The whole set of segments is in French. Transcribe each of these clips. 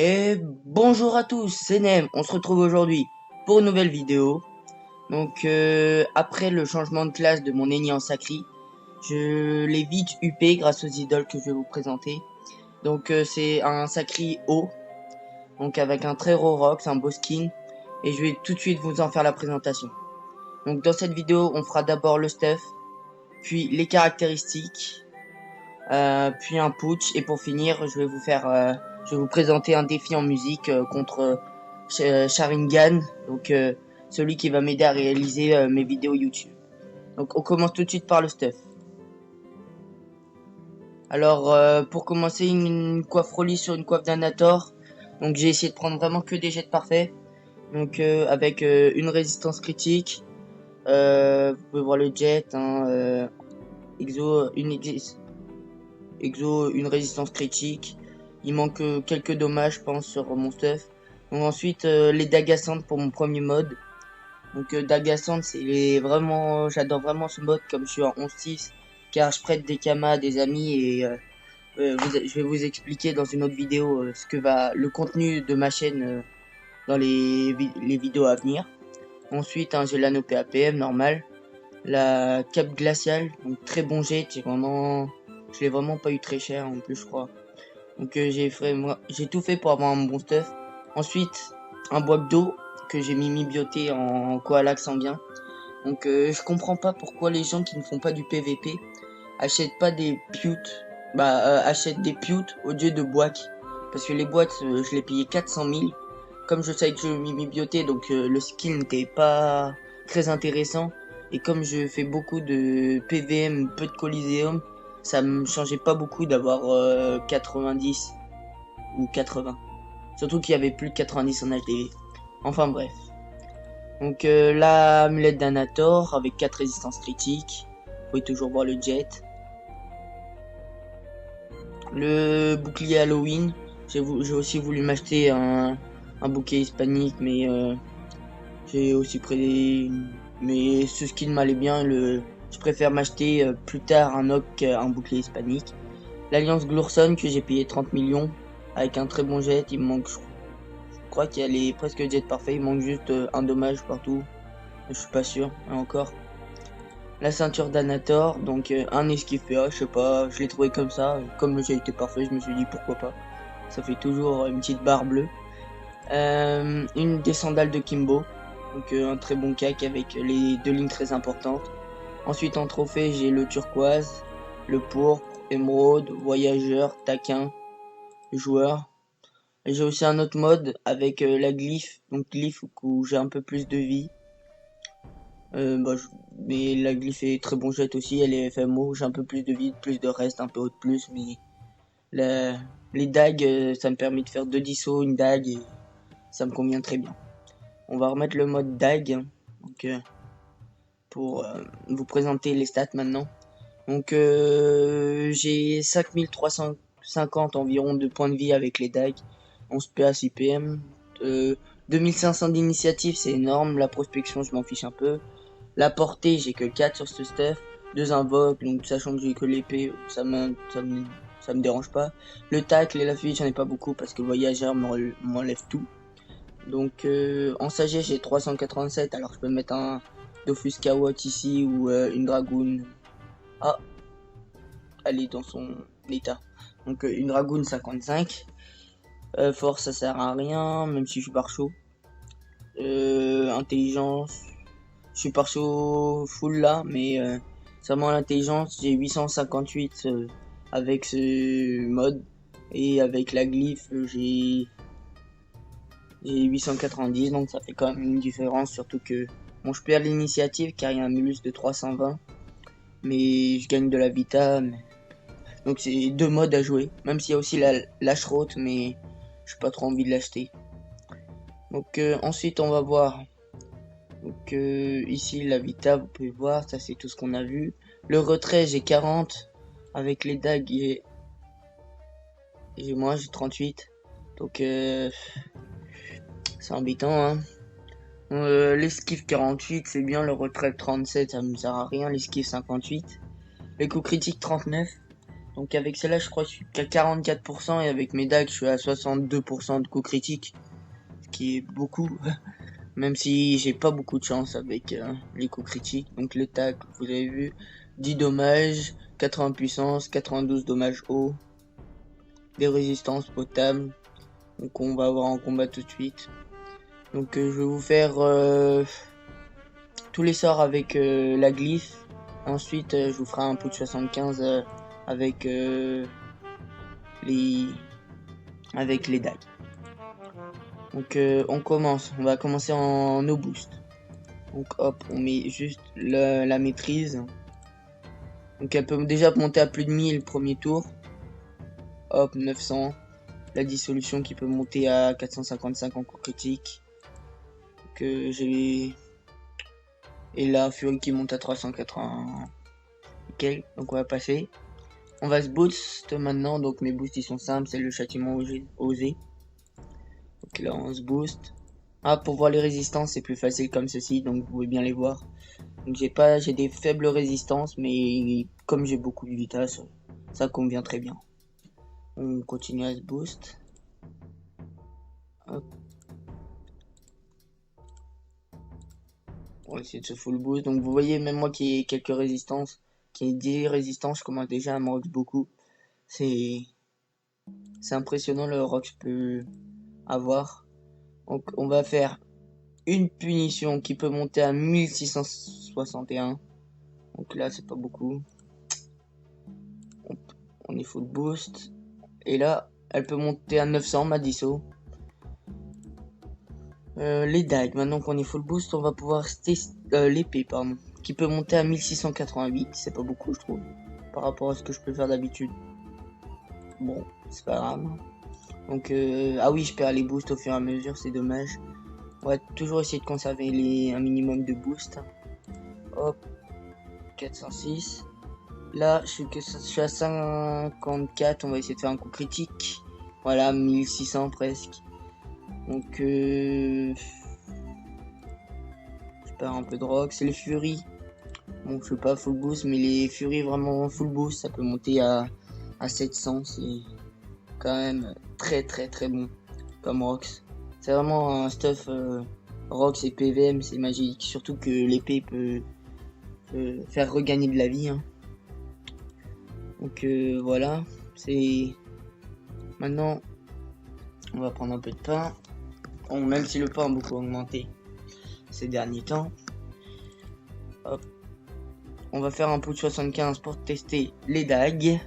Et bonjour à tous, c'est Nem, on se retrouve aujourd'hui pour une nouvelle vidéo. Donc après le changement de classe de mon Eni en Sacri, je l'ai vite UP grâce aux idoles que je vais vous présenter. Donc c'est un Sacri haut, donc avec un très raw rock, c'est un beau skin. Et je vais tout de suite vous en faire la présentation. Donc dans cette vidéo, on fera d'abord le stuff, puis les caractéristiques, puis un putsch, et pour finir, je vais vous présenter un défi en musique contre Sharingan, donc celui qui va m'aider à réaliser mes vidéos YouTube. Donc on commence tout de suite par le stuff. Alors pour commencer, une coiffe Rolly sur une coiffe d'Anator. Donc j'ai essayé de prendre vraiment que des jets parfaits. Donc avec une résistance critique. Vous pouvez voir le jet, hein, Exo, une résistance critique. Il manque quelques dommages, je pense, sur mon stuff. Donc ensuite, les Dagassantes pour mon premier mode. Donc Dagasante, j'adore vraiment ce mode comme je suis en 11-6, car je prête des kamas à des amis et je vais vous expliquer dans une autre vidéo ce que va le contenu de ma chaîne dans les vidéos à venir. Ensuite, j'ai l'anneau PAPM normal, la cape glaciale, donc très bon jet, je l'ai vraiment pas eu très cher en plus je crois. Donc j'ai tout fait pour avoir un bon stuff. Ensuite, un boîte d'eau que j'ai mis bioté en koala sanguin. Donc je comprends pas pourquoi les gens qui ne font pas du PVP achètent pas des putes, achètent des putes au lieu de boîtes. Parce que les boîtes, je les payais 400 000. Comme je savais que je mis bioté, donc le skill n'était pas très intéressant. Et comme je fais beaucoup de PVM, peu de Coliseum, ça me changeait pas beaucoup d'avoir 90 ou 80. Surtout qu'il y avait plus de 90 en HDV. Enfin bref. Donc la amulette d'Anator avec 4 résistances critiques. Vous pouvez toujours voir le jet. Le bouclier Halloween. J'ai aussi voulu m'acheter un bouquet hispanique, mais j'ai aussi pris. Mais ce skin m'allait bien. Je préfère m'acheter plus tard un Oc un bouclier hispanique. L'alliance Glourson que j'ai payé 30 millions avec un très bon jet. Il me manque, je crois qu'elle est presque jet parfait. Il manque juste un dommage partout. Je suis pas sûr, encore. La ceinture d'Anator, donc un esquive PA, je sais pas, je l'ai trouvé comme ça. Comme le jet était parfait, je me suis dit pourquoi pas. Ça fait toujours une petite barre bleue. Une des sandales de Kimbo. Donc un très bon cac avec les deux lignes très importantes. Ensuite en trophée j'ai le turquoise, le pourpre, émeraude, voyageur, taquin, joueur. Et j'ai aussi un autre mode avec la glyphe, donc glyphe où j'ai un peu plus de vie. Mais la glyphe est très bon jet aussi, elle est FMO, j'ai un peu plus de vie, plus de reste, un peu haut de plus, mais les dagues, ça me permet de faire 2 dissos, une dague, et ça me convient très bien. On va remettre le mode dague, hein, donc, pour vous présenter les stats maintenant. Donc j'ai 5350 environ de points de vie avec les dagues, 11 PA, 6 PM, 2500 d'initiative, c'est énorme. La prospection, je m'en fiche un peu. La portée, j'ai que 4 sur ce stuff. 2 invoques, donc sachant que j'ai que l'épée, ça me dérange pas. Le tacle et la fuite, j'en ai pas beaucoup parce que le voyageur m'enlève tout. Donc en sagesse, j'ai 387, alors je peux mettre un Dofus Kawot ici ou une Dragoon. Ah, elle est dans son état. Donc une Dragoon 55. Force, ça sert à rien, même si je suis par chaud. Intelligence, je suis par chaud full là, mais seulement l'intelligence, j'ai 858 avec ce mode. Et avec la glyphe, j'ai 890, donc ça fait quand même une différence, surtout que bon, je perds l'initiative car il y a un mulus de 320, mais je gagne de la vita, donc c'est 2 modes à jouer, même s'il y a aussi la Schroth, mais j'ai pas trop envie de l'acheter. Donc ensuite on va voir, donc ici la vita, vous pouvez voir, ça c'est tout ce qu'on a vu. Le retrait, j'ai 40, avec les dagues et moi j'ai 38, donc c'est embêtant, hein. L'esquive 48, c'est bien, le retrait 37, ça me sert à rien, l'esquive 58. Les coups critiques 39. Donc avec celle-là, je crois que je suis qu'à 44% et avec mes dagues, je suis à 62% de coups critiques, ce qui est beaucoup, même si j'ai pas beaucoup de chance avec les coups critiques. Donc le tac, vous avez vu, 10 dommages, 80 puissance, 92 dommages haut, des résistances potables. Donc on va avoir en combat tout de suite. Donc je vais vous faire tous les sorts avec la glyphe. Ensuite je vous ferai un pot de 75 avec les dagues. Donc on commence, on va commencer en no boost. Donc hop, on met juste la maîtrise. Donc elle peut déjà monter à plus de 1000 premier tour. Hop, 900. La dissolution qui peut monter à 455 en coup critique. Donc j'ai... Et la furie qui monte à 380. Ok, donc on va passer. On va se boost maintenant, donc mes boosts ils sont simples, c'est le châtiment osé. Donc là on se boost. Ah, pour voir les résistances c'est plus facile comme ceci, donc vous pouvez bien les voir. Donc j'ai des faibles résistances, mais comme j'ai beaucoup de vitesse, ça convient très bien. On continue à se boost. Hop. On va essayer de se full boost. Donc vous voyez, même moi qui ai quelques résistances, qui ai 10 résistances, je commence déjà à me rox beaucoup. C'est impressionnant le rox peut avoir. Donc on va faire une punition qui peut monter à 1661. Donc là c'est pas beaucoup. On est full boost. Et là elle peut monter à 900 ma disso. Les dagues, maintenant qu'on est full boost, on va pouvoir l'épée pardon, qui peut monter à 1688. C'est pas beaucoup je trouve par rapport à ce que je peux faire d'habitude. Bon, c'est pas grave. Donc ah oui, je perds les boosts au fur et à mesure, c'est dommage. On va toujours essayer de conserver un minimum de boost. Hop, 406. Là, je suis à 54. On va essayer de faire un coup critique. Voilà, 1600 presque. Donc, je perds un peu de rock. C'est les furies. Bon, je suis pas full boost, mais les furies vraiment full boost, ça peut monter à 700. C'est quand même très très très bon comme Rox. C'est vraiment un stuff Rox et PVM, c'est magique. Surtout que l'épée peut faire regagner de la vie. Hein. Donc voilà, c'est... Maintenant, on va prendre un peu de pain. Bon, même si le pain a beaucoup augmenté ces derniers temps. Hop. On va faire un pot de 75 pour tester les dagues.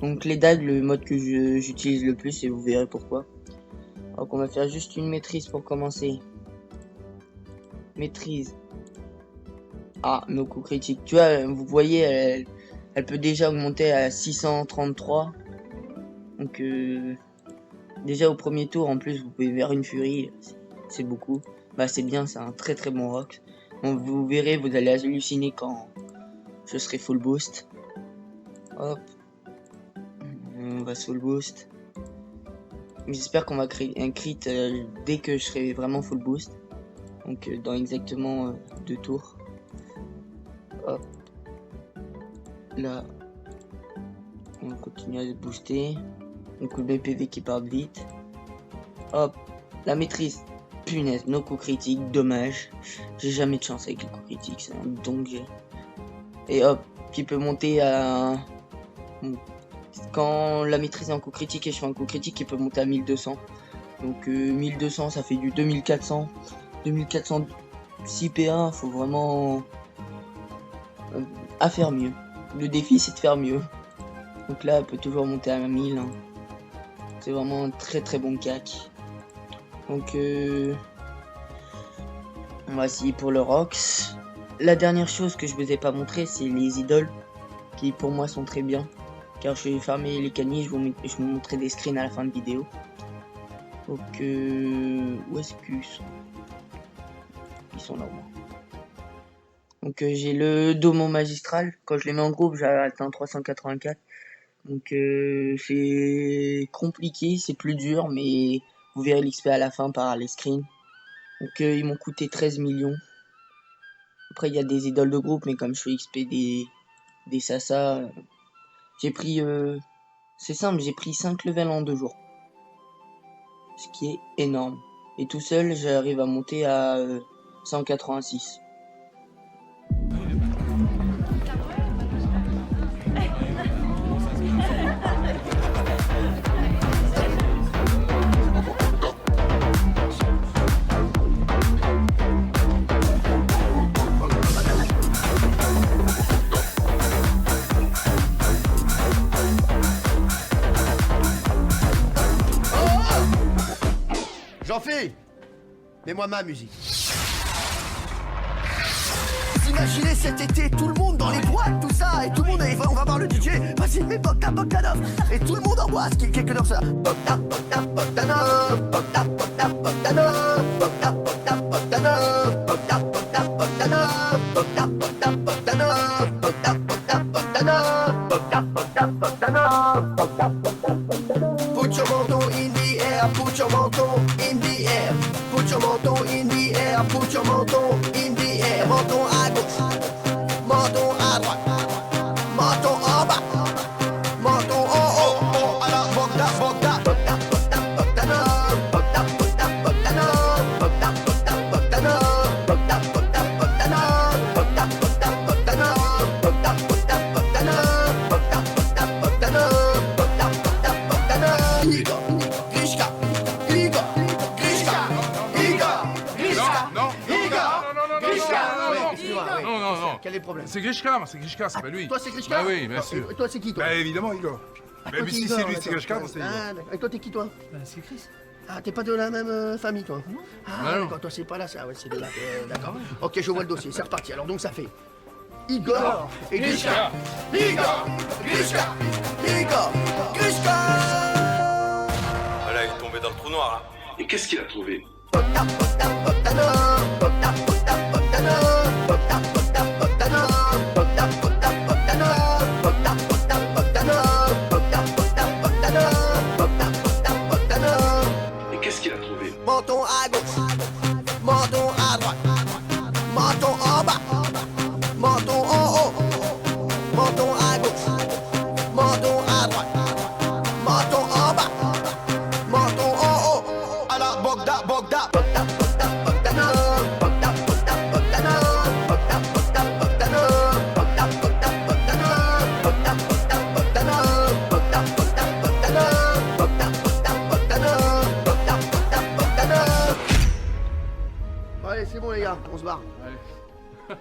Donc les dagues, le mode que j'utilise le plus et vous verrez pourquoi. Donc on va faire juste une maîtrise pour commencer. Maîtrise. Ah, nos coups critiques. Tu vois, vous voyez, elle peut déjà augmenter à 633. Donc déjà au premier tour, en plus, vous pouvez vers une furie. C'est beaucoup. Bah c'est bien, c'est un très très bon rock. Donc vous verrez, vous allez halluciner quand je serai full boost. Hop. On va full boost. J'espère qu'on va créer un crit dès que je serai vraiment full boost. Donc dans exactement 2 tours. Hop. Là. On continue à se booster. Donc le BPV qui part vite. Hop. La maîtrise. Punaise, nos coups critiques, dommage. J'ai jamais de chance avec les coups critiques, c'est un don que j'ai. Et hop, qui peut monter à... Quand la maîtrise est en coup critique et je fais un coup critique, il peut monter à 1200. Donc 1200, ça fait du 2400. 2400 6 PA, faut vraiment à faire mieux. Le défi, c'est de faire mieux. Donc là, elle peut toujours monter à 1000. Hein. C'est vraiment un très très bon cac. Donc on va essayer pour le Rox. La dernière chose que je vous ai pas montré, c'est les idoles, qui pour moi sont très bien. Car je vais farmer les caniches, je vous montrerai des screens à la fin de vidéo. Donc où est-ce qu'ils sont? Ils sont là au moins. Donc j'ai le Domo magistral. Quand je les mets en groupe, j'ai atteint 384. Donc c'est compliqué, c'est plus dur, mais vous verrez l'XP à la fin par les screens. Donc ils m'ont coûté 13 millions. Après il y a des idoles de groupe, mais comme je fais XP des Sasa, j'ai pris C'est simple, j'ai pris 5 levels en 2 jours. Ce qui est énorme. Et tout seul, j'arrive à monter à 186. Jean-Philippe, mets-moi ma musique. Imaginez cet été, tout le monde dans les boîtes, tout ça, et tout le monde, on va voir le DJ, vas-y, mets Bogdanov, et tout le monde en boîte, quelques heures ça. Put your menton in the air, put your menton in the air. Put your menton in the air, put your menton in the air. Menton à gauche, menton à droite, menton en bas, menton en haut. À la Bogda, Bogda, Bogda, Bogda, Bogda, Bogda, Bogda, Bogda, Bogda, Bogda, Bogda, Bogda, Bogda, Bogda, Bogda, Bogda, Bogda, Igor, Grishka, Igor, Grishka, Igor, Grishka, Non, Grishka. non. Quel est le problème? C'est Grishka, c'est pas lui. Toi c'est Grishka? Bah oui, bien sûr. Et toi c'est qui toi? Bah évidemment, Igor. Ah, Bah toi, mais t'es si Igor, c'est lui, d'accord. c'est Grishka, moi c'est Igor. Ah, d'accord. Et toi t'es qui toi? C'est Chris. Ah, t'es pas de la même famille toi? Ah, Ah non. d'accord, toi c'est pas là ça, ouais, c'est de là. D'accord. Ok, je vois le dossier, c'est reparti. Alors donc ça fait Igor et Grishka. Igor, Grishka, Igor, Grishka. Voilà, il est tombé dans le trou noir, là. Et qu'est-ce qu'il a trouvé? Bogda, Bogda, Bogdano, Bogda, Bogda, Bogdano, Bogda, Bogda, Bogdano, Bogda, Bogda, Bogdano, Bogda, Bogda, Bogdano, Bogda, Bogda, Bogdano, Bogda, Bogda, Bogdano. Et qu'est-ce qu'il a trouvé? Menton à gauche, menton à droite, menton en bas, menton en haut, menton à gauche, menton à droite, menton en bas, menton en haut. À la Bogda, Bogda, Bogda, Bogda, Bogdano, Bogda, Bogda, Bogdano, Bogda, Bogda, Bogdano, Bogda, Bogda, Bogdano, Bogda, Bogda, Bogdano, Bogda, Bogda, Bogdano, Bogda, Bogda, Bogdano, Bogda, Bogda, Bogdano. Allez, c'est bon les gars, on se barre. Allez.